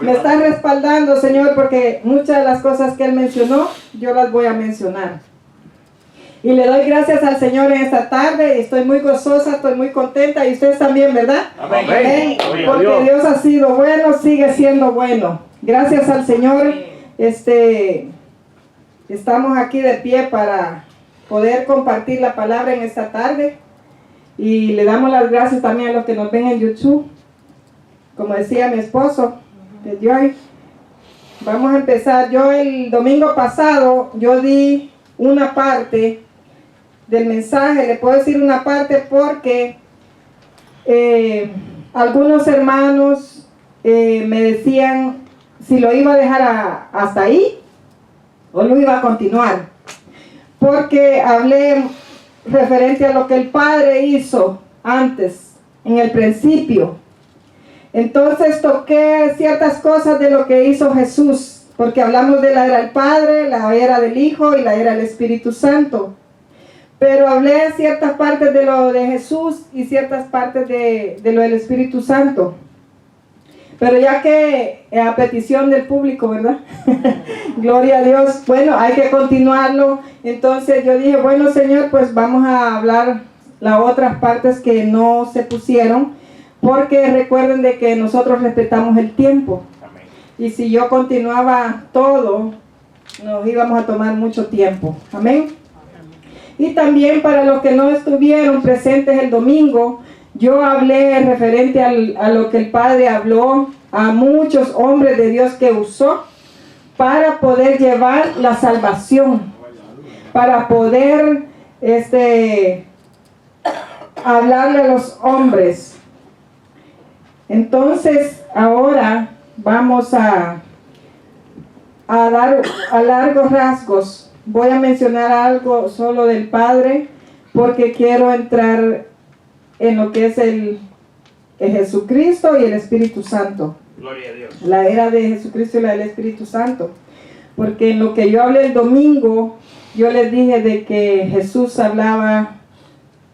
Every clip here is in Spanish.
Me está respaldando, Señor, porque muchas de las cosas que Él mencionó, yo las voy a mencionar. Y le doy gracias al Señor en esta tarde. Estoy muy gozosa, estoy muy contenta. Y ustedes también, ¿verdad? Amén. Porque Dios ha sido bueno, sigue siendo bueno. Gracias al Señor. Estamos aquí de pie para poder compartir la palabra en esta tarde. Y le damos las gracias también a los que nos ven en YouTube. Como decía mi esposo, de hoy. Vamos a empezar. Yo el domingo pasado, yo di una parte del mensaje. Le puedo decir una parte porque algunos hermanos me decían si lo iba a dejar hasta ahí o lo iba a continuar, porque hablé referente a lo que el Padre hizo antes, en el principio. Entonces toqué ciertas cosas de lo que hizo Jesús, porque hablamos de la era del Padre, la era del Hijo y la era del Espíritu Santo. Pero hablé ciertas partes de lo de Jesús y ciertas partes de lo del Espíritu Santo. Pero ya que a petición del público, ¿verdad? Gloria a Dios. Bueno, hay que continuarlo. Entonces yo dije, bueno, Señor, pues vamos a hablar las otras partes que no se pusieron. Porque recuerden de que nosotros respetamos el tiempo. Amén. Y si yo continuaba todo, nos íbamos a tomar mucho tiempo. Amén. Y también para los que no estuvieron presentes el domingo, yo hablé referente a lo que el Padre habló a muchos hombres de Dios que usó para poder llevar la salvación, para poder hablarle a los hombres. Entonces, ahora vamos a dar a largos rasgos. Voy a mencionar algo solo del Padre, porque quiero entrar en lo que es el Jesucristo y el Espíritu Santo. Gloria a Dios. La era de Jesucristo y la del Espíritu Santo. Porque en lo que yo hablé el domingo, yo les dije de que Jesús hablaba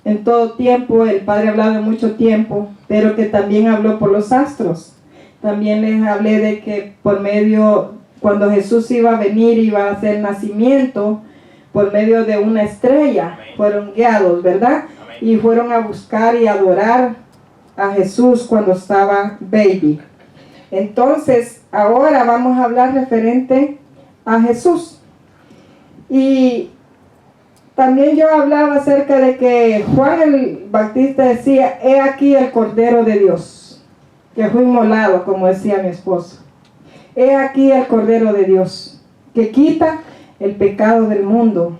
en todo tiempo, el Padre hablaba en mucho tiempo, pero que también habló por los astros. También les hablé de que por medio, cuando Jesús iba a venir, iba a hacer nacimiento, por medio de una estrella, Amén. Fueron guiados, ¿verdad? Amén. Y fueron a buscar y adorar a Jesús cuando estaba baby. Entonces, ahora vamos a hablar referente a Jesús. Y también yo hablaba acerca de que Juan el Bautista decía, he aquí el Cordero de Dios, que fue inmolado, como decía mi esposo. He aquí el Cordero de Dios, que quita el pecado del mundo.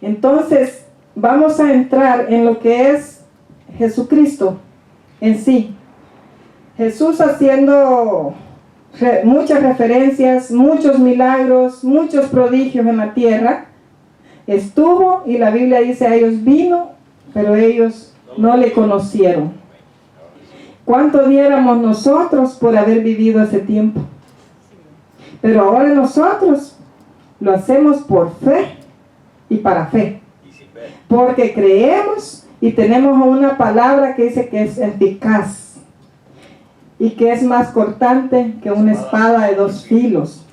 Entonces, vamos a entrar en lo que es Jesucristo en sí. Jesús haciendo muchas referencias, muchos milagros, muchos prodigios en la tierra. Estuvo, y la Biblia dice, a ellos vino, pero ellos no le conocieron. ¿Cuánto diéramos nosotros por haber vivido ese tiempo? Pero ahora nosotros lo hacemos por fe y para fe. Porque creemos y tenemos una palabra que dice que es eficaz y que es más cortante que una espada de 2 filos.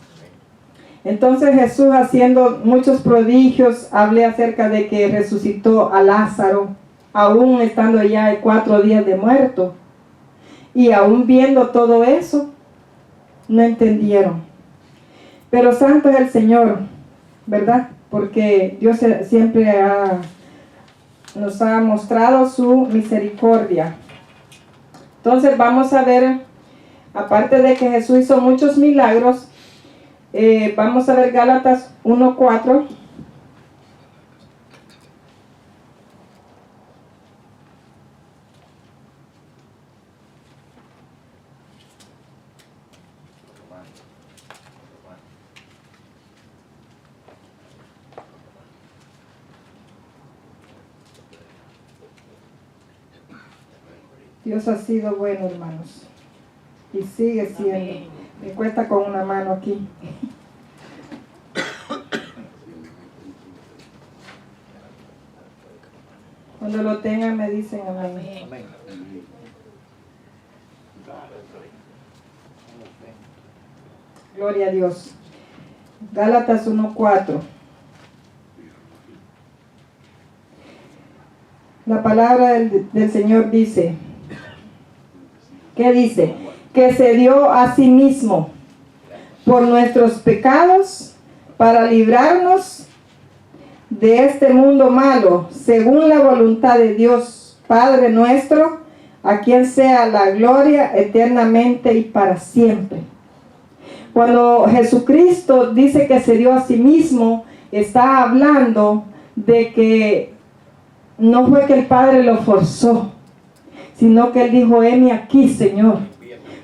Entonces Jesús, haciendo muchos prodigios, hablé acerca de que resucitó a Lázaro, aún estando ya de 4 días de muerto. Y aún viendo todo eso, no entendieron. Pero santo es el Señor, ¿verdad? Porque Dios siempre nos ha mostrado su misericordia. Entonces vamos a ver, aparte de que Jesús hizo muchos milagros, vamos a ver Gálatas 1:4. Dios ha sido bueno, hermanos, y sigue siendo. Me cuesta con una mano aquí. Cuando lo tengan me dicen amén. Amén. Gloria a Dios. Gálatas 1:4. La palabra del Señor dice, ¿qué dice? Que se dio a sí mismo por nuestros pecados para librarnos de este mundo malo, según la voluntad de Dios, Padre nuestro, a quien sea la gloria eternamente y para siempre. Cuando Jesucristo dice que se dio a sí mismo, está hablando de que no fue que el Padre lo forzó, sino que Él dijo, heme aquí, Señor.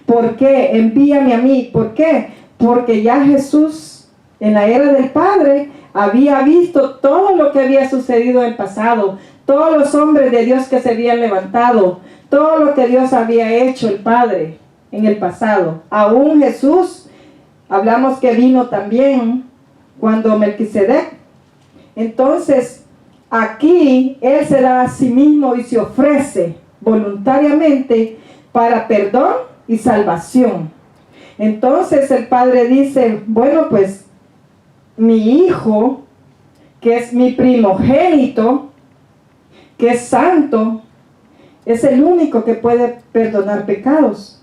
¿Por qué? Envíame a mí. ¿Por qué? Porque ya Jesús, en la era del Padre, había visto todo lo que había sucedido en el pasado, todos los hombres de Dios que se habían levantado, todo lo que Dios había hecho el Padre en el pasado. Aún Jesús, hablamos que vino también cuando Melquisedec. Entonces, aquí Él se da a sí mismo y se ofrece voluntariamente para perdón y salvación. Entonces el Padre dice, bueno, pues mi Hijo, que es mi primogénito, que es santo, es el único que puede perdonar pecados.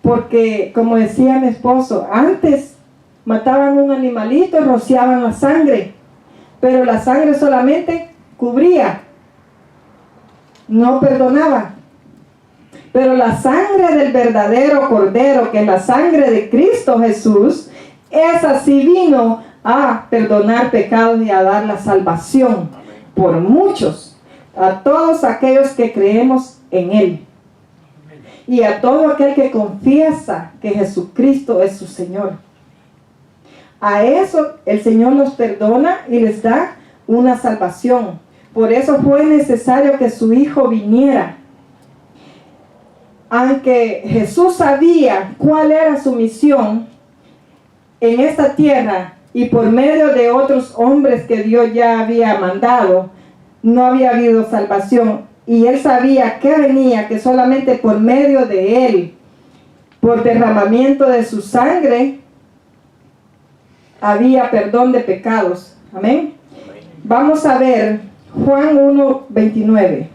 Porque, como decía mi esposo, antes mataban un animalito y rociaban la sangre, pero la sangre solamente cubría, no perdonaba. Pero la sangre del verdadero Cordero, que es la sangre de Cristo Jesús, esa sí vino a perdonar pecados y a dar la salvación por muchos, a todos aquellos que creemos en Él. Y a todo aquel que confiesa que Jesucristo es su Señor. A eso el Señor los perdona y les da una salvación. Por eso fue necesario que su Hijo viniera. Aunque Jesús sabía cuál era su misión en esta tierra y por medio de otros hombres que Dios ya había mandado, no había habido salvación. Y Él sabía que venía, que solamente por medio de Él, por derramamiento de su sangre, había perdón de pecados. Amén. Vamos a ver Juan 1:29.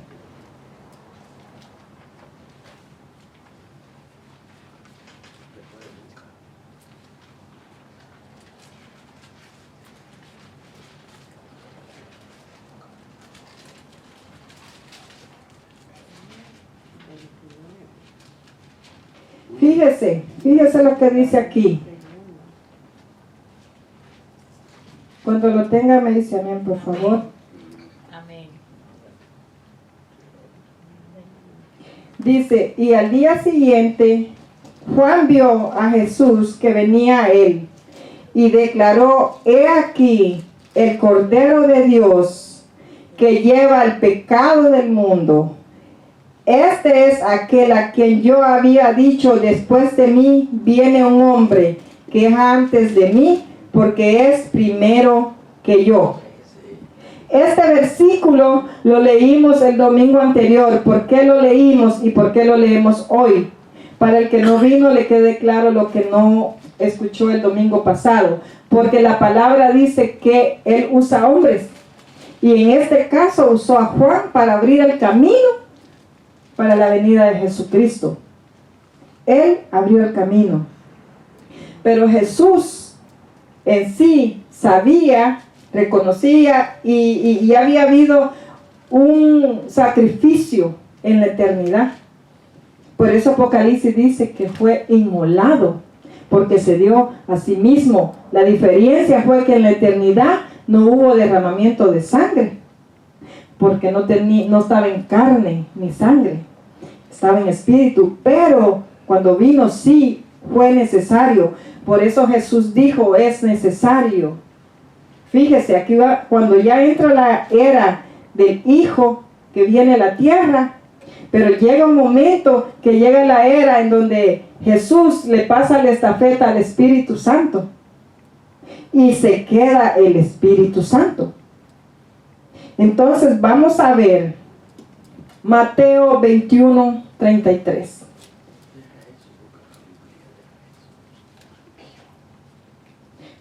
Fíjese lo que dice aquí. Cuando lo tenga me dice amén, por favor. Amén. Dice, y al día siguiente Juan vio a Jesús que venía a él y declaró, he aquí el Cordero de Dios que lleva el pecado del mundo. Este es aquel a quien yo había dicho, después de mí viene un hombre que es antes de mí, porque es primero que yo. Este versículo lo leímos el domingo anterior. ¿Por qué lo leímos y por qué lo leemos hoy? Para el que no vino le quede claro lo que no escuchó el domingo pasado. Porque la palabra dice que Él usa hombres. Y en este caso usó a Juan para abrir el camino para la venida de Jesucristo. Él abrió el camino. Pero Jesús en sí sabía, reconocía y había habido un sacrificio en la eternidad. Por eso Apocalipsis dice que fue inmolado, porque se dio a sí mismo. La diferencia fue que en la eternidad no hubo derramamiento de sangre, porque no estaba en carne ni sangre, estaba en espíritu. Pero cuando vino sí fue necesario. Por eso Jesús dijo, es necesario. Fíjese, aquí va, cuando ya entra la era del Hijo que viene a la tierra, pero llega un momento que llega la era en donde Jesús le pasa la estafeta al Espíritu Santo y se queda el Espíritu Santo. Entonces vamos a ver Mateo 21:33.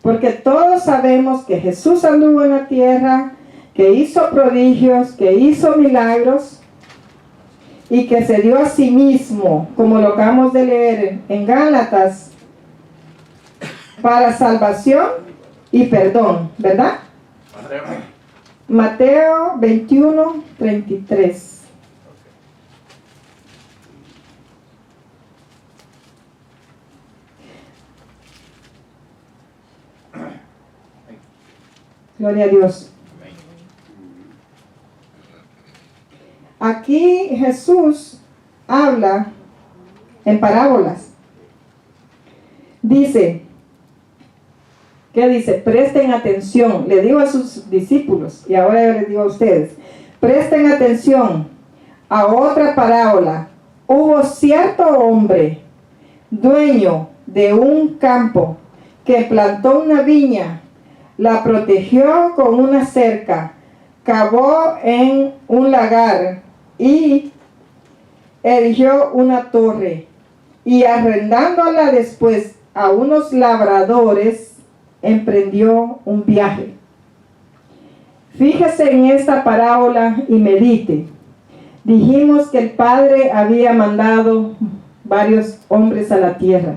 Porque todos sabemos que Jesús anduvo en la tierra, que hizo prodigios, que hizo milagros y que se dio a sí mismo, como lo acabamos de leer en Gálatas, para salvación y perdón, ¿verdad? Mateo 21, 33. Gloria a Dios. Aquí Jesús habla en parábolas. Dice, ¿qué dice? Presten atención. Le digo a sus discípulos y ahora yo les digo a ustedes. Presten atención a otra parábola. Hubo cierto hombre, dueño de un campo, que plantó una viña, la protegió con una cerca, cavó en un lagar y erigió una torre, y arrendándola después a unos labradores, emprendió un viaje. Fíjese en esta parábola y medite. Dijimos que el Padre había mandado varios hombres a la tierra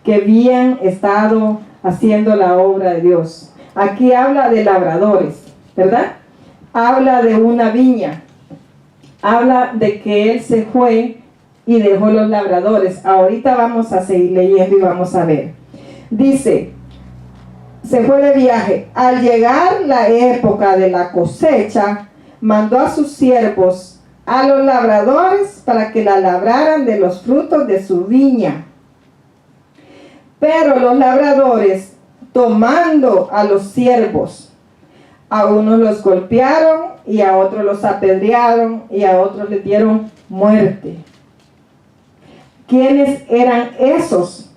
que habían estado haciendo la obra de Dios. Aquí habla de labradores, ¿verdad? Habla de una viña. Habla de que Él se fue y dejó los labradores. Ahorita vamos a seguir leyendo y vamos a ver. Dice, se fue de viaje. Al llegar la época de la cosecha, mandó a sus siervos, a los labradores, para que la labraran de los frutos de su viña. Pero los labradores, tomando a los siervos, a unos los golpearon y a otros los apedrearon y a otros les dieron muerte. ¿Quiénes eran esos?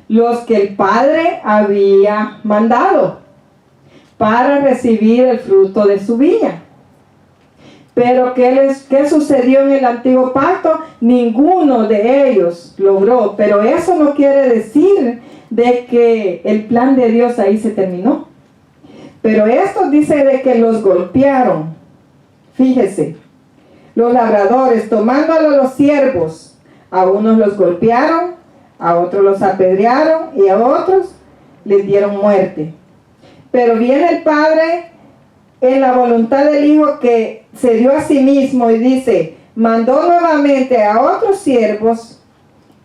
Los que el Padre había mandado para recibir el fruto de su viña. Pero ¿qué sucedió en el antiguo pacto? Ninguno de ellos logró. Pero eso no quiere decir de que el plan de Dios ahí se terminó. Pero esto dice de que los golpearon. Fíjese, los labradores tomando a los siervos, a unos los golpearon, a otros los apedrearon y a otros les dieron muerte. Pero viene el Padre en la voluntad del Hijo, que se dio a sí mismo, y dice, mandó nuevamente a otros siervos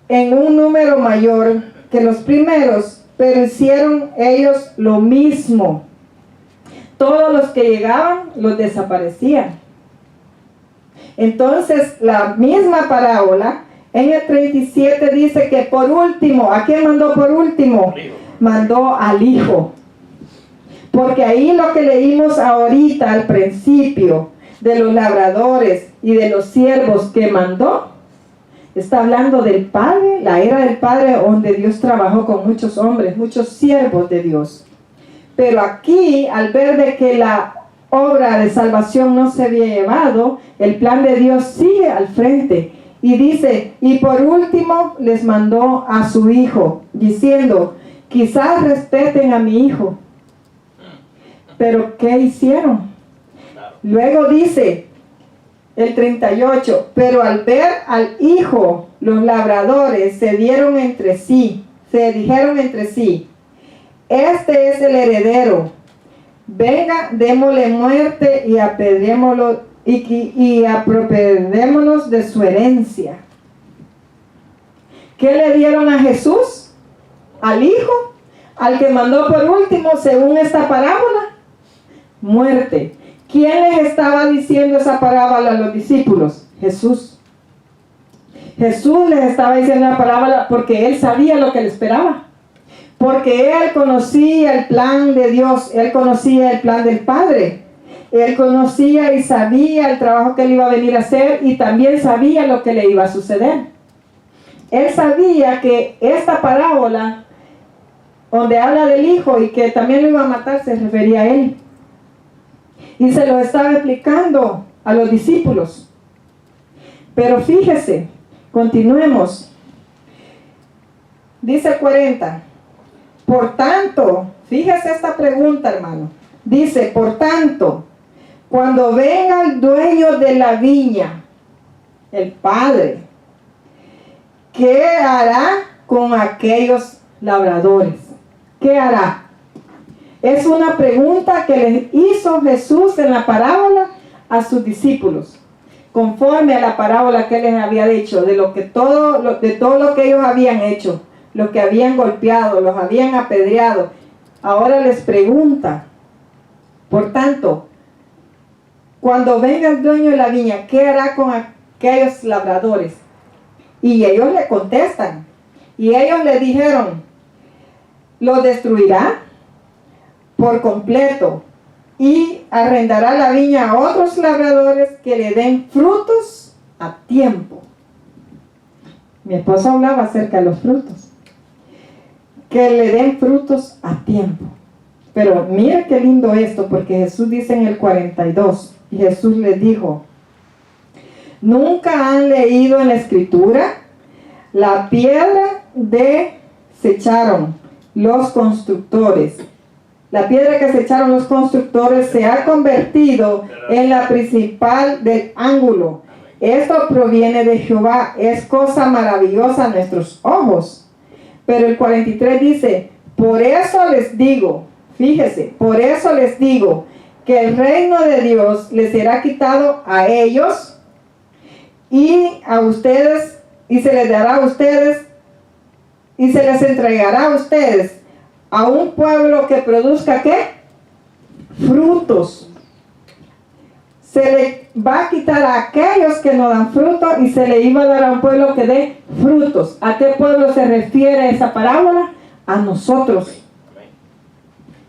en un número mayor que los primeros, pero hicieron ellos lo mismo. Todos los que llegaban los desaparecían. Entonces la misma parábola en el 37 dice que por último, ¿a quién mandó por último? Mandó al Hijo. Porque ahí lo que leímos ahorita al principio de los labradores y de los siervos que mandó, está hablando del Padre, la era del Padre, donde Dios trabajó con muchos hombres, muchos siervos de Dios. Pero aquí, al ver de que la obra de salvación no se había llevado, el plan de Dios sigue al frente. Y dice, y por último les mandó a su Hijo, diciendo, quizás respeten a mi Hijo. Pero ¿qué hicieron? Luego dice el 38, pero al ver al Hijo, los labradores se dijeron entre sí, este es el heredero, venga, démosle muerte y apedrémoslo y apropiémonos de su herencia. ¿Qué le dieron a Jesús? Al Hijo, al que mandó por último, según esta parábola, muerte. ¿Quién les estaba diciendo esa parábola a los discípulos? Jesús. Jesús les estaba diciendo la parábola porque Él sabía lo que le esperaba. Porque Él conocía el plan de Dios, Él conocía el plan del Padre. Él conocía y sabía el trabajo que Él iba a venir a hacer, y también sabía lo que le iba a suceder. Él sabía que esta parábola, donde habla del Hijo y que también lo iba a matar, se refería a Él. Y se lo estaba explicando a los discípulos. Pero fíjese, continuemos. Dice 40. Por tanto, fíjese esta pregunta, hermano. Dice, por tanto, cuando venga el dueño de la viña, el padre, ¿qué hará con aquellos labradores? ¿Qué hará? Es una pregunta que les hizo Jesús en la parábola a sus discípulos, conforme a la parábola que les había dicho, de todo lo que ellos habían hecho, lo que habían golpeado, los habían apedreado. Ahora les pregunta, por tanto, cuando venga el dueño de la viña, ¿qué hará con aquellos labradores? Y ellos le contestan, y ellos le dijeron, los destruirá por completo y arrendará la viña a otros labradores que le den frutos a tiempo. Mi esposo hablaba acerca de los frutos, que le den frutos a tiempo. Pero mira qué lindo esto, porque Jesús dice en el 42, y Jesús les dijo, ¿nunca han leído en la Escritura? La piedra desecharon los constructores. La piedra que desecharon los constructores se ha convertido en la principal del ángulo. Esto proviene de Jehová, es cosa maravillosa a nuestros ojos. Pero el 43 dice, por eso les digo, fíjese, por eso les digo, que el reino de Dios les será quitado a ellos y a ustedes, y se les dará a ustedes, y se les entregará a ustedes, a un pueblo que produzca, ¿qué? Frutos. Se le va a quitar a aquellos que no dan fruto y se le iba a dar a un pueblo que dé frutos. ¿A qué pueblo se refiere esa parábola? A nosotros.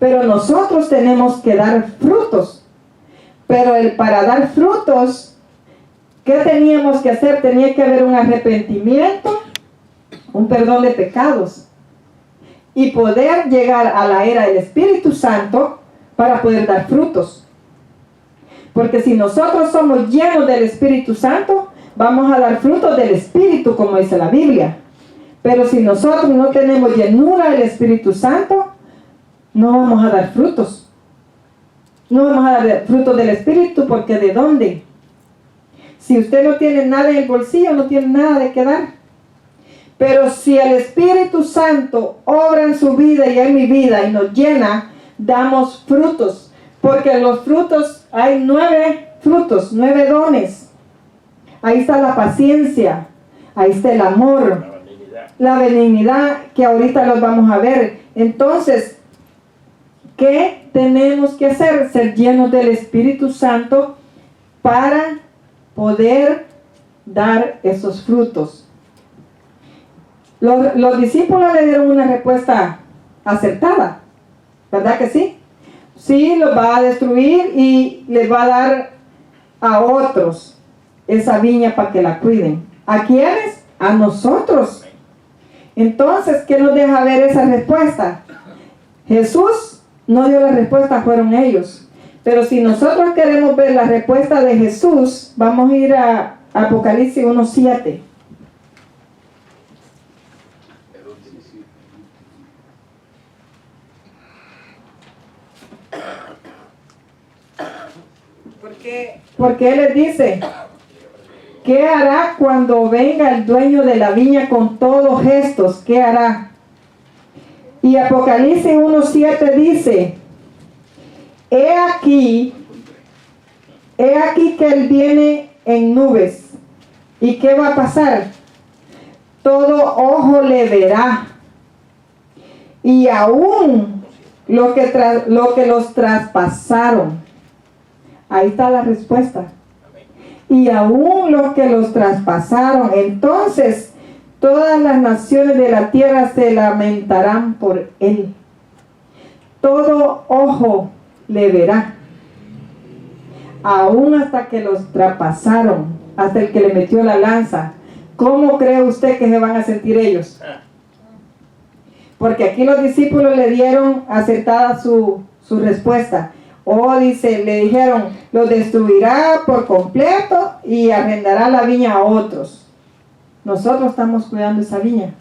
Pero nosotros tenemos que dar frutos. Pero para dar frutos, ¿qué teníamos que hacer? Tenía que haber un arrepentimiento, un perdón de pecados y poder llegar a la era del Espíritu Santo para poder dar frutos. Porque si nosotros somos llenos del Espíritu Santo, vamos a dar frutos del Espíritu, como dice la Biblia. Pero si nosotros no tenemos llenura del Espíritu Santo, no vamos a dar frutos. No vamos a dar frutos del Espíritu, porque ¿de dónde? Si usted no tiene nada en el bolsillo, no tiene nada de qué dar. Pero si el Espíritu Santo obra en su vida y en mi vida y nos llena, damos frutos. Porque los frutos, hay 9 frutos, 9 dones. Ahí está la paciencia, ahí está el amor, la benignidad, que ahorita los vamos a ver. Entonces, ¿qué tenemos que hacer? Ser llenos del Espíritu Santo para poder dar esos frutos. Los discípulos le dieron una respuesta acertada, ¿verdad que sí? Sí, los va a destruir y les va a dar a otros esa viña para que la cuiden. ¿A quiénes? A nosotros. Entonces, ¿qué nos deja ver esa respuesta? Jesús no dio la respuesta, fueron ellos. Pero si nosotros queremos ver la respuesta de Jesús, vamos a ir a Apocalipsis 1:7. Porque Él les dice, ¿qué hará cuando venga el dueño de la viña con todos estos? ¿Qué hará? Y Apocalipsis 1:7 dice, he aquí que Él viene en nubes. ¿Y qué va a pasar? Todo ojo le verá. Y aún lo que los traspasaron. Ahí está la respuesta. Y aún los que los traspasaron, entonces todas las naciones de la tierra se lamentarán por él. Todo ojo le verá. Aún hasta que los traspasaron, hasta el que le metió la lanza. ¿Cómo cree usted que se van a sentir ellos? Porque aquí los discípulos le dieron acertada su respuesta. Dice, le dijeron, los destruirá por completo y arrendará la viña a otros. Nosotros estamos cuidando esa viña.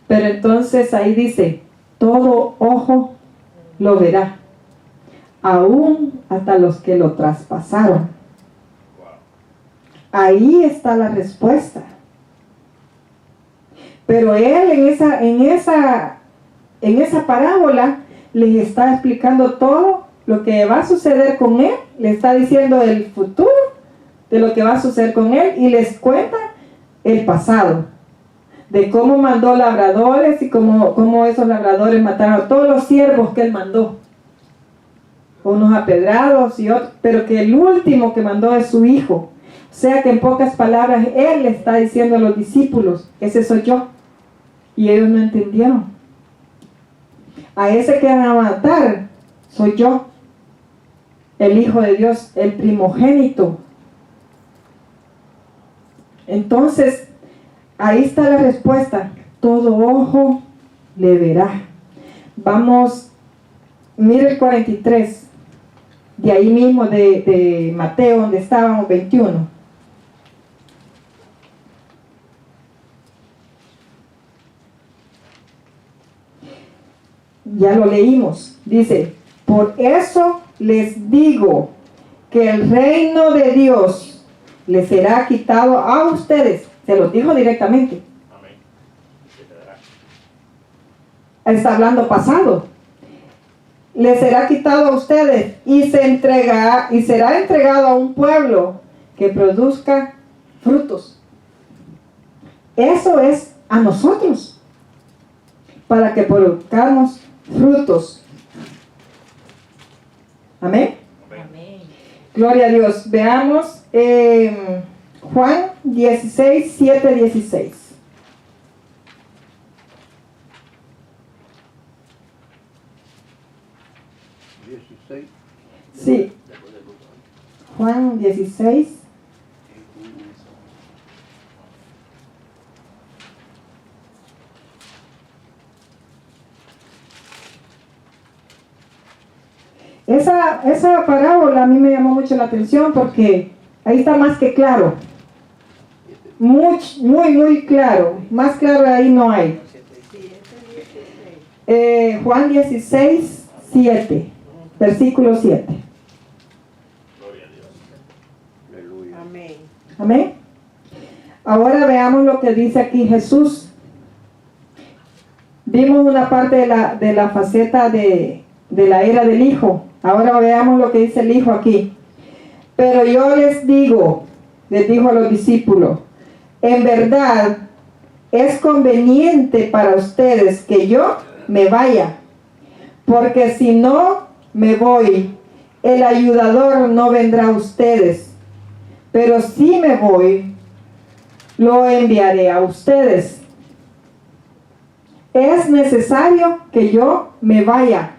Pero entonces ahí dice, todo ojo lo verá, aún hasta los que lo traspasaron. Ahí está la respuesta. Pero él en esa parábola les está explicando todo lo que va a suceder con él, le está diciendo el futuro de lo que va a suceder con él y les cuenta el pasado, de cómo mandó labradores y cómo esos labradores mataron a todos los siervos que él mandó, unos apedrados y otros, pero que el último que mandó es su hijo. O sea que en pocas palabras él le está diciendo a los discípulos, ese soy yo, y ellos no entendieron. A ese que van a matar soy yo, el Hijo de Dios, el primogénito. Entonces ahí está la respuesta, todo ojo le verá. Vamos, mire el 43, de ahí mismo de Mateo, donde estábamos, 21. Ya lo leímos, dice, por eso les digo que el reino de Dios les será quitado a ustedes. Se los dijo directamente. Amén. Está hablando pasado. Les será quitado a ustedes y será entregado a un pueblo que produzca frutos. Eso es a nosotros, para que produzcamos frutos. Amén. Amén. Gloria a Dios. Veamos Juan 16, 7, 16. Sí. Juan 16. Esa parábola a mí me llamó mucho la atención porque ahí está más que claro. Muy claro. Más claro ahí no hay. Juan 16, 7. Versículo 7. Gloria a Dios. Aleluya. Amén. Amén. Ahora veamos lo que dice aquí Jesús. Vimos una parte de la faceta de la era del Hijo. Ahora veamos lo que dice el Hijo aquí. Pero yo les dijo a los discípulos, en verdad es conveniente para ustedes que yo me vaya, porque si no me voy, el ayudador no vendrá a ustedes, pero si me voy, lo enviaré a ustedes. Es necesario que yo me vaya.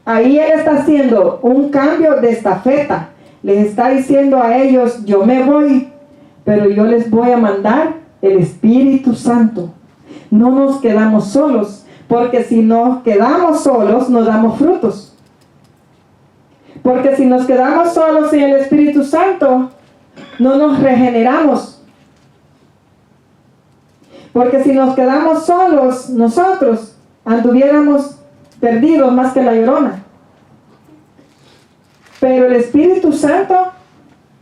Ahí él está haciendo un cambio de estafeta. Les está diciendo a ellos, yo me voy, pero yo les voy a mandar el Espíritu Santo. No nos quedamos solos, porque si nos quedamos solos, no damos frutos. Porque si nos quedamos solos sin el Espíritu Santo, no nos regeneramos. Porque si nos quedamos solos, nosotros anduviéramos perdidos más que la llorona. Pero el Espíritu Santo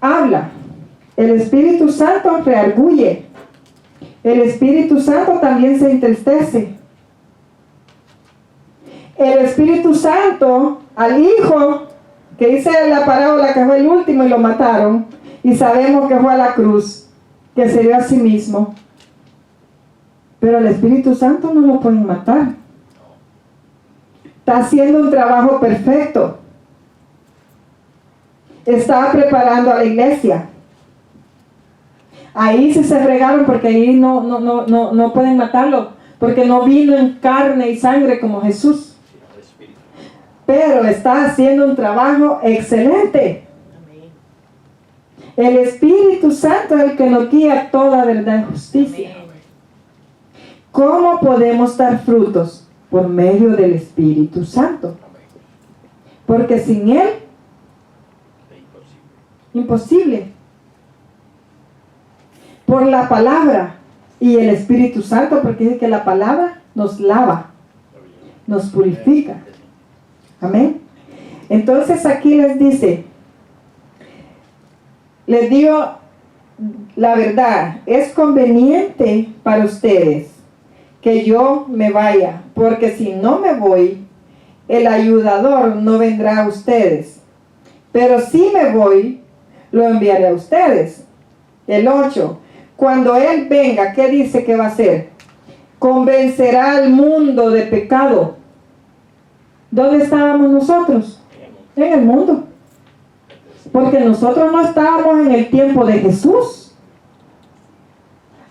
habla. El Espíritu Santo rearguye. El Espíritu Santo también se entristece. El Espíritu Santo al Hijo, que dice la parábola que fue el último y lo mataron, y sabemos que fue a la cruz, que se dio a sí mismo. Pero el Espíritu Santo no lo pueden matar. Está haciendo un trabajo perfecto. Está preparando a la iglesia. Ahí sí se fregaron porque ahí no pueden matarlo, porque no vino en carne y sangre como Jesús. Pero está haciendo un trabajo excelente. El Espíritu Santo es el que nos guía toda verdad y justicia. ¿Cómo podemos dar frutos? Por medio del Espíritu Santo. Porque sin Él, imposible. Por la palabra y el Espíritu Santo, porque dice que la palabra nos lava. nos purifica. Amén. Entonces aquí les dice, les digo la verdad, es conveniente para ustedes que yo me vaya, porque si no me voy, el ayudador no vendrá a ustedes. Pero si me voy, lo enviaré a ustedes. El 8. Cuando Él venga, ¿qué dice que va a hacer? Convencerá al mundo de pecado. ¿Dónde estábamos nosotros? En el mundo. Porque nosotros no estábamos en el tiempo de Jesús.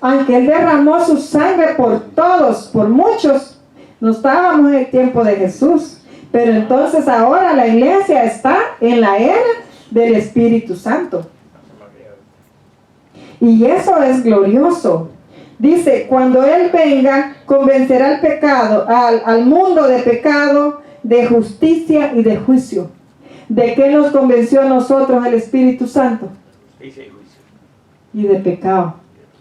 Aunque Él derramó su sangre por todos, por muchos, no estábamos en el tiempo de Jesús. Pero entonces ahora la iglesia está en la era del Espíritu Santo. Y eso es glorioso. Dice, cuando Él venga, convencerá al pecado, al mundo de pecado, de justicia y de juicio. ¿De qué nos convenció a nosotros el Espíritu Santo? Y de pecado,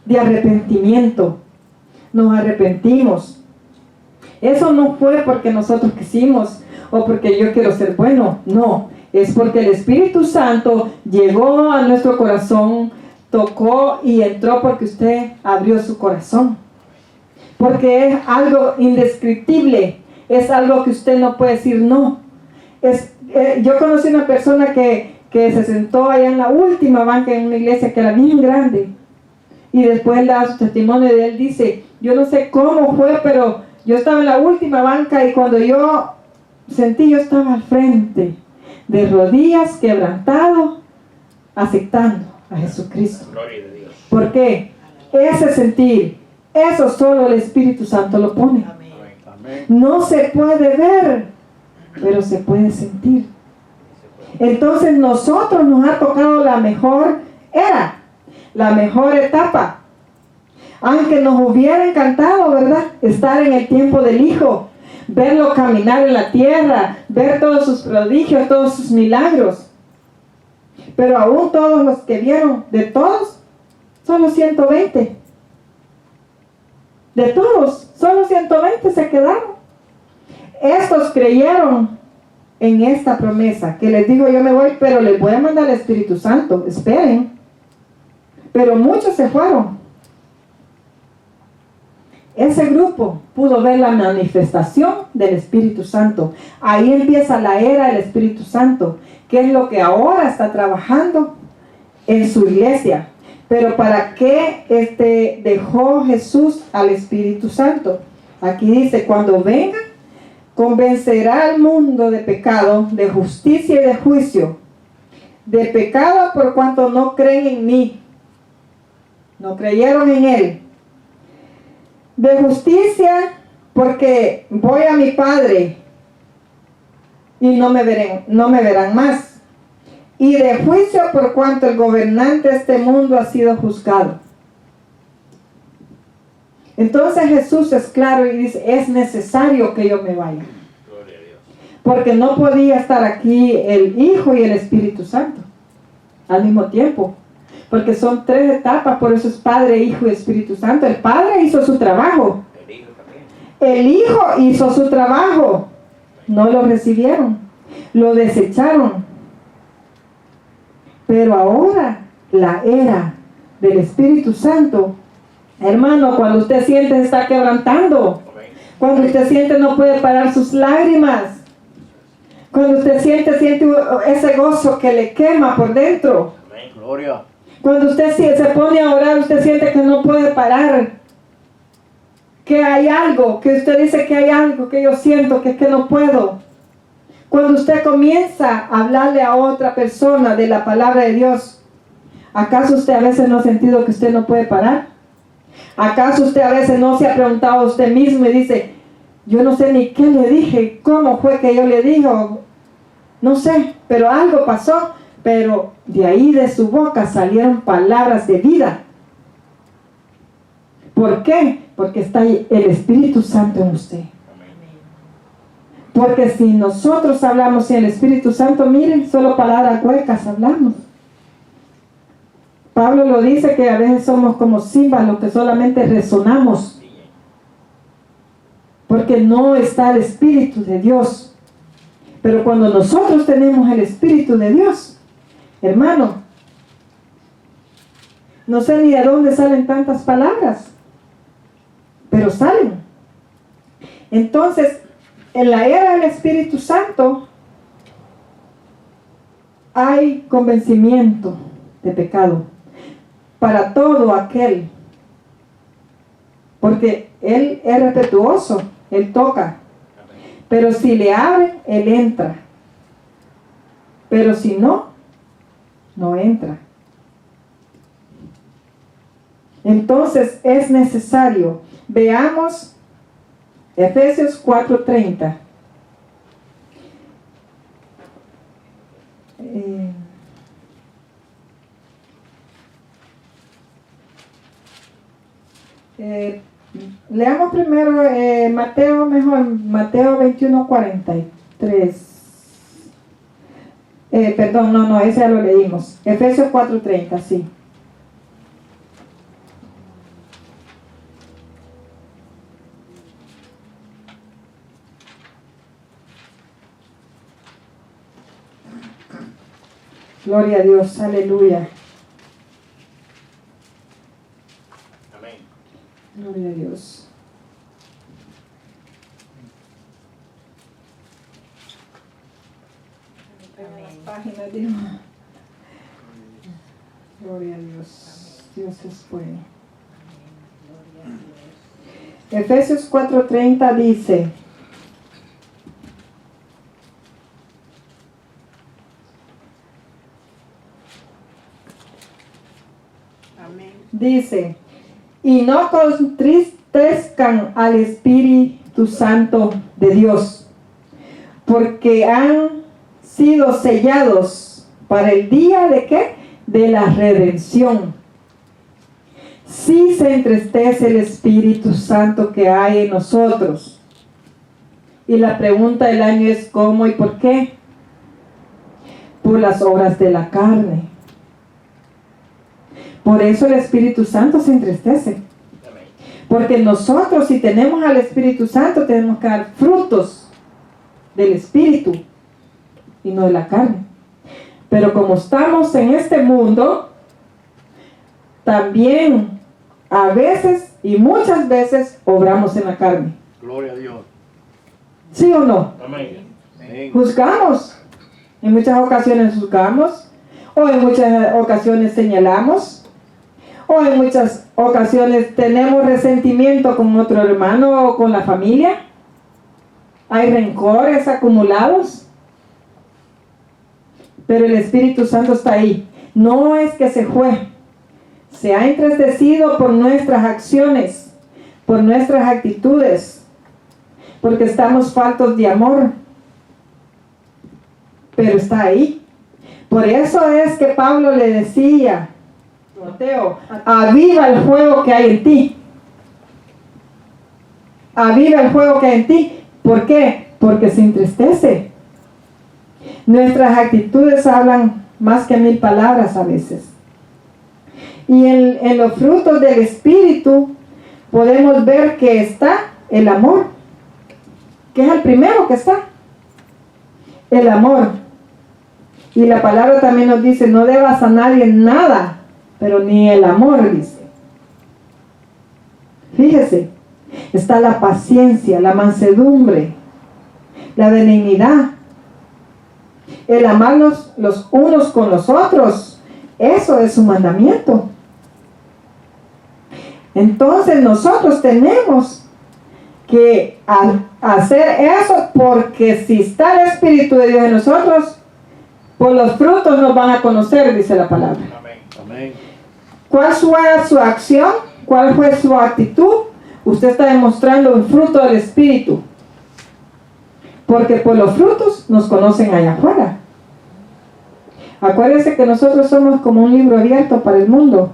de arrepentimiento. Nos arrepentimos. Eso no fue porque nosotros quisimos o porque yo quiero ser bueno. No, es porque el Espíritu Santo llegó a nuestro corazón, tocó y entró porque usted abrió su corazón. Porque es algo indescriptible. Es algo que usted no puede decir no. Yo conocí una persona que se sentó allá en la última banca en una iglesia que era bien grande. Y después él da su testimonio y él dice, yo no sé cómo fue, pero yo estaba en la última banca y cuando yo sentí, yo estaba al frente, de rodillas, quebrantado, aceptando a Jesucristo. Gloria a Dios. ¿Por qué? Ese sentir, eso solo el Espíritu Santo lo pone. Amén. No se puede ver, pero se puede sentir. Entonces nosotros nos ha tocado la mejor era, la mejor etapa. Aunque nos hubiera encantado, ¿verdad? Estar en el tiempo del Hijo, verlo caminar en la tierra, ver todos sus prodigios, todos sus milagros. Pero aún todos los que vieron, de todos, solo 120. De todos, solo 120 se quedaron. Estos creyeron en esta promesa, que les digo yo me voy, pero les voy a mandar el Espíritu Santo, esperen. Pero muchos se fueron. Ese grupo pudo ver la manifestación del Espíritu Santo. Ahí empieza la era del Espíritu Santo, que es lo que ahora está trabajando en su iglesia. Pero ¿para qué dejó Jesús al Espíritu Santo? Aquí dice, cuando venga, convencerá al mundo de pecado, de justicia y de juicio. De pecado por cuanto no creen en mí. No creyeron en Él. De justicia porque voy a mi Padre y no me verán más. Y de juicio por cuanto el gobernante de este mundo ha sido juzgado. Entonces Jesús es claro y dice, es necesario que yo me vaya. Gloria a Dios. Porque no podía estar aquí el Hijo y el Espíritu Santo al mismo tiempo. Porque son 3 etapas, por eso es Padre, Hijo y Espíritu Santo. El Padre hizo su trabajo. El Hijo también. El Hijo hizo su trabajo. No lo recibieron. Lo desecharon. Pero ahora la era del Espíritu Santo, hermano, cuando usted siente se está quebrantando. Amén. Cuando usted siente no puede parar sus lágrimas. Cuando usted siente ese gozo que le quema por dentro. Amén. Gloria. Cuando usted se pone a orar, usted siente que no puede parar. Que hay algo, que usted dice que hay algo que yo siento que es que no puedo. Cuando usted comienza a hablarle a otra persona de la palabra de Dios, ¿acaso usted a veces no ha sentido que usted no puede parar? ¿Acaso usted a veces no se ha preguntado a usted mismo y dice, yo no sé ni qué le dije, cómo fue que yo le dije? No sé, pero algo pasó. Pero de ahí de su boca salieron palabras de vida. ¿Por qué? Porque está el Espíritu Santo en usted. Porque si nosotros hablamos sin el Espíritu Santo, miren, solo palabras huecas hablamos. Pablo lo dice que a veces somos como címbalos que solamente resonamos. porque no está el Espíritu de Dios. Pero cuando nosotros tenemos el Espíritu de Dios, hermano, no sé ni de dónde salen tantas palabras, pero salen. Entonces, en la era del Espíritu Santo hay convencimiento de pecado para todo aquel, porque Él es respetuoso, Él toca, pero si le abren, Él entra, pero si no, no entra. Entonces es necesario, veamos Efesios 4:30. Leamos primero Mateo 21:43. Perdón, no, ese ya lo leímos. Efesios 4:30, sí. Gloria a Dios, aleluya. Amén. Gloria a Dios. Páginas, Dios. Gloria a Dios. Dios es bueno. Efesios 4:30 dice: dice, y no contristezcan al Espíritu Santo de Dios, porque han sido sellados para el día de ¿qué? De la redención. Si se entristece el Espíritu Santo que hay en nosotros. Y la pregunta del año es ¿cómo y por qué? Por las obras de la carne. Por eso el Espíritu Santo se entristece. Porque nosotros, si tenemos al Espíritu Santo, tenemos que dar frutos del Espíritu y no de la carne. Pero como estamos en este mundo, también a veces y muchas veces obramos en la carne. Gloria a Dios. ¿Sí o no? Amén. Amén. Juzgamos. En muchas ocasiones juzgamos. O en muchas ocasiones señalamos. O en muchas ocasiones tenemos resentimiento con otro hermano o con la familia. Hay rencores acumulados. Pero el Espíritu Santo está ahí. No es que se fue. Se ha entristecido por nuestras acciones, por nuestras actitudes, porque estamos faltos de amor. Pero está ahí. Por eso es que Pablo le decía: Timoteo, aviva el fuego que hay en ti. Aviva el fuego que hay en ti. ¿Por qué? Porque se entristece. Nuestras actitudes hablan más que 1000 palabras a veces. Y en los frutos del Espíritu podemos ver que está el amor, que es el primero que está. El amor. Y la palabra también nos dice: no debas a nadie nada, pero ni el amor, dice. Fíjese, está la paciencia, la mansedumbre, la benignidad, el amarnos los unos con los otros. Eso es un mandamiento. Entonces nosotros tenemos que hacer eso, porque si está el Espíritu de Dios en nosotros, por los frutos nos van a conocer, dice la palabra. Amén. Amén. ¿Cuál fue su acción? ¿Cuál fue su actitud? Usted está demostrando un fruto del Espíritu. Porque por los frutos nos conocen allá afuera. Acuérdense que nosotros somos como un libro abierto para el mundo.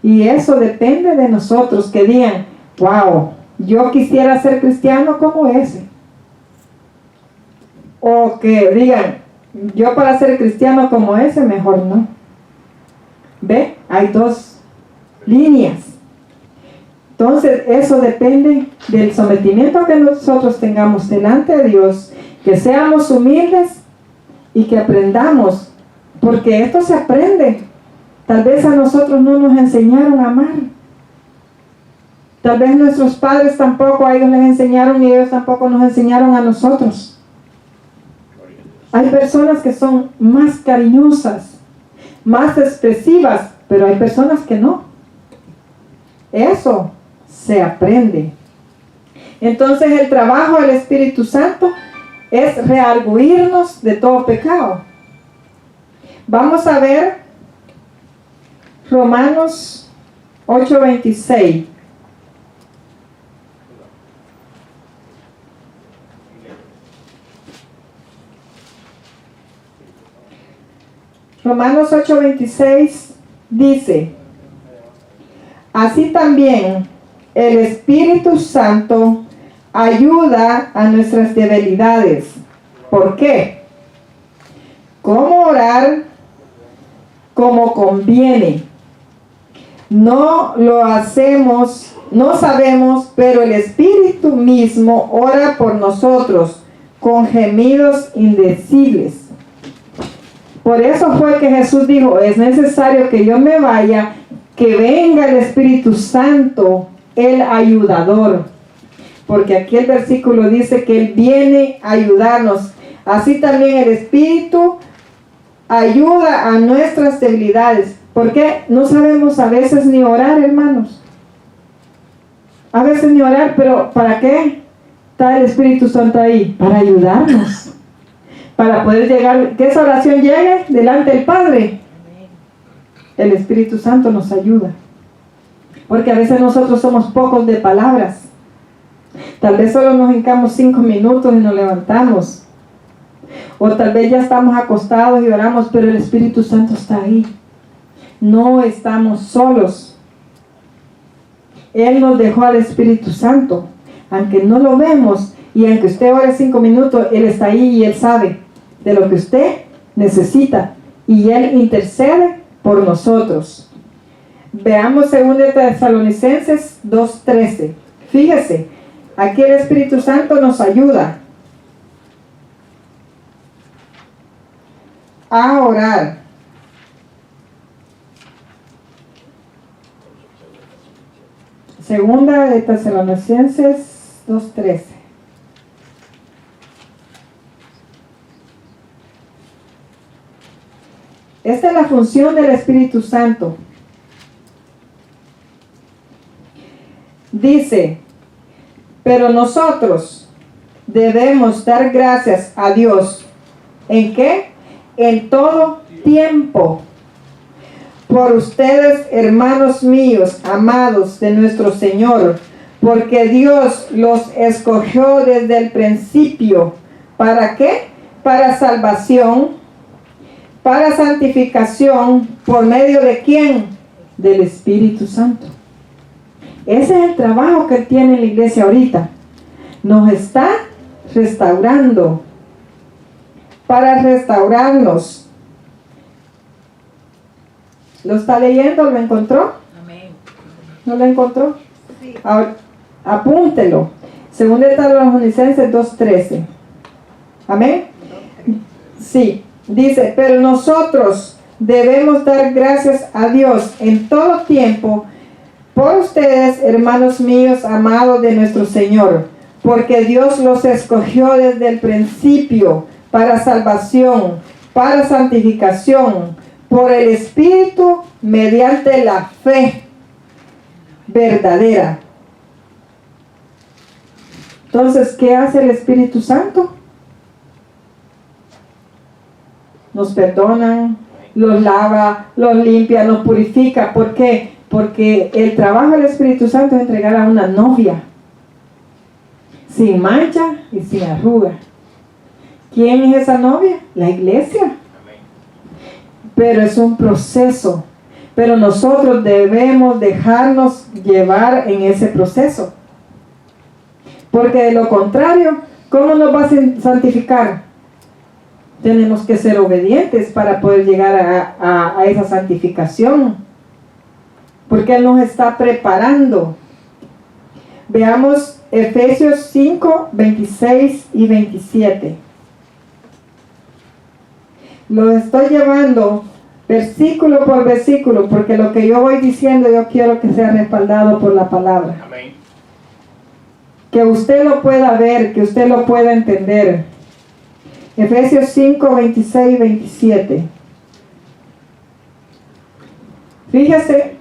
Y eso depende de nosotros, que digan: wow, yo quisiera ser cristiano como ese. O que digan: yo para ser cristiano como ese, mejor no. ¿Ve? Hay dos líneas. Entonces, eso depende del sometimiento que nosotros tengamos delante de Dios, que seamos humildes y que aprendamos, porque esto se aprende. Tal vez a nosotros no nos enseñaron a amar. Tal vez nuestros padres tampoco, a ellos les enseñaron y ellos tampoco nos enseñaron a nosotros. Hay personas que son más cariñosas, más expresivas, pero hay personas que no. Eso se aprende. Entonces el trabajo del Espíritu Santo es rearguirnos de todo pecado. Vamos a ver Romanos 8:26. Romanos 8:26 dice: así también el Espíritu Santo ayuda a nuestras debilidades. ¿Por qué? ¿Cómo orar como conviene? No lo hacemos, no sabemos, pero el Espíritu mismo ora por nosotros con gemidos indecibles. Por eso fue que Jesús dijo, es necesario que yo me vaya, que venga el Espíritu Santo, el ayudador. Porque aquí el versículo dice que Él viene a ayudarnos. Así también el Espíritu ayuda a nuestras debilidades. Porque no sabemos a veces ni orar, hermanos. A veces ni orar, pero ¿para qué está el Espíritu Santo ahí? Para ayudarnos. Para poder llegar, que esa oración llegue delante del Padre. El Espíritu Santo nos ayuda. Porque a veces nosotros somos pocos de palabras. Tal vez solo nos hincamos 5 minutos y nos levantamos. O tal vez ya estamos acostados y oramos, pero el Espíritu Santo está ahí. No estamos solos. Él nos dejó al Espíritu Santo. Aunque no lo vemos y aunque usted ore 5 minutos, Él está ahí y Él sabe de lo que usted necesita. Y Él intercede por nosotros. Veamos 2 Tesalonicenses 2:13. Fíjese, aquí el Espíritu Santo nos ayuda a orar. Segunda de Tesalonicenses 2:13. Esta es la función del Espíritu Santo. Dice, pero nosotros debemos dar gracias a Dios. ¿En qué? En todo tiempo. Por ustedes, hermanos míos, amados de nuestro Señor, porque Dios los escogió desde el principio. ¿Para qué? Para salvación, para santificación, ¿por medio de quién? Del Espíritu Santo. Ese es el trabajo que tiene la iglesia ahorita. Nos está restaurando, para restaurarnos. ¿Lo está leyendo? ¿Lo encontró? Amén. ¿No lo encontró? Sí. Ahora, apúntelo. 2 Tesalonicenses 2:13. Amén. Sí, dice, pero nosotros debemos dar gracias a Dios en todo tiempo por ustedes, hermanos míos, amados de nuestro Señor, porque Dios los escogió desde el principio para salvación, para santificación, por el Espíritu, mediante la fe verdadera. Entonces, ¿qué hace el Espíritu Santo? Nos perdona, los lava, los limpia, nos purifica. ¿Por qué? Porque el trabajo del Espíritu Santo es entregar a una novia sin mancha y sin arruga. ¿Quién es esa novia? La iglesia. Pero es un proceso. Pero nosotros debemos dejarnos llevar en ese proceso. Porque de lo contrario, ¿cómo nos va a santificar? Tenemos que ser obedientes para poder llegar a esa santificación. Porque Él nos está preparando Veamos Efesios 5, 26 y 27. Lo estoy llevando versículo por versículo, porque lo que yo voy diciendo yo quiero que sea respaldado por la palabra. Amén. Que usted lo pueda ver, que usted lo pueda entender. Efesios 5, 26 y 27. Fíjese,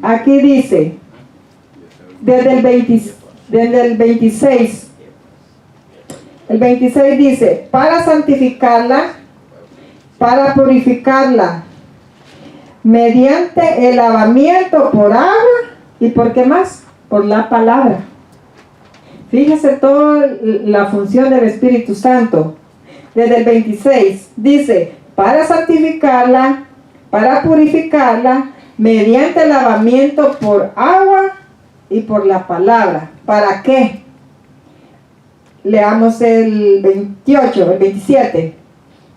aquí dice, desde el 26, el 26 dice, para santificarla, para purificarla, mediante el lavamiento por agua, ¿y por qué más? Por la palabra. Fíjese toda la función del Espíritu Santo. Desde el 26 dice, para santificarla, para purificarla, mediante el lavamiento por agua y por la palabra. ¿Para qué? Leamos el 28, el 27.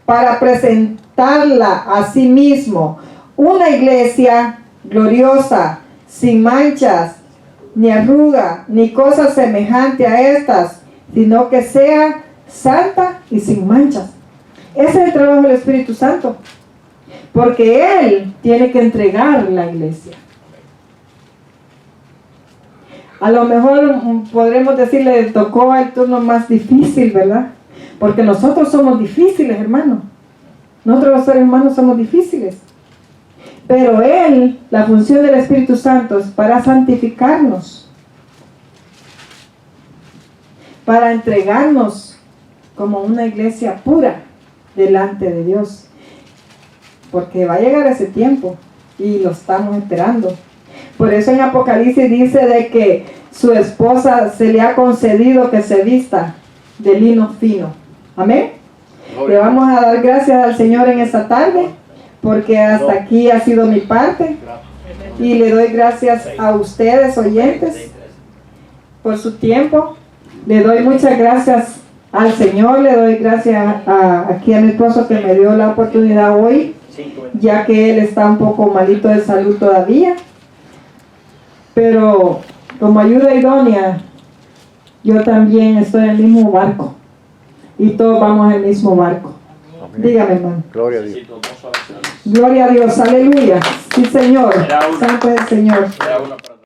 Para presentarla a sí mismo una iglesia gloriosa, sin manchas, ni arruga, ni cosa semejante a estas, sino que sea santa y sin manchas. Ese es el trabajo del Espíritu Santo, porque Él tiene que entregar la iglesia. A lo mejor podremos decirle, tocó el turno más difícil, ¿verdad? Porque nosotros somos difíciles, hermanos. Nosotros los seres humanos somos difíciles. Pero Él, la función del Espíritu Santo es para santificarnos, para entregarnos como una iglesia pura delante de Dios. Porque va a llegar ese tiempo y lo estamos esperando. Por eso en Apocalipsis dice de que su esposa se le ha concedido que se vista de lino fino. Amén. Le vamos a dar gracias al Señor en esta tarde, porque hasta aquí ha sido mi parte. Y le doy gracias a ustedes, oyentes, por su tiempo. Le doy muchas gracias al Señor, le doy gracias aquí a mi esposo que me dio la oportunidad hoy, ya que él está un poco malito de salud todavía. Pero como ayuda idónea, yo también estoy en el mismo barco. Y todos vamos en el mismo barco. Amén. Dígame, hermano. Gloria a Dios. Gloria a Dios, aleluya. Sí, Señor. Santo es el Señor.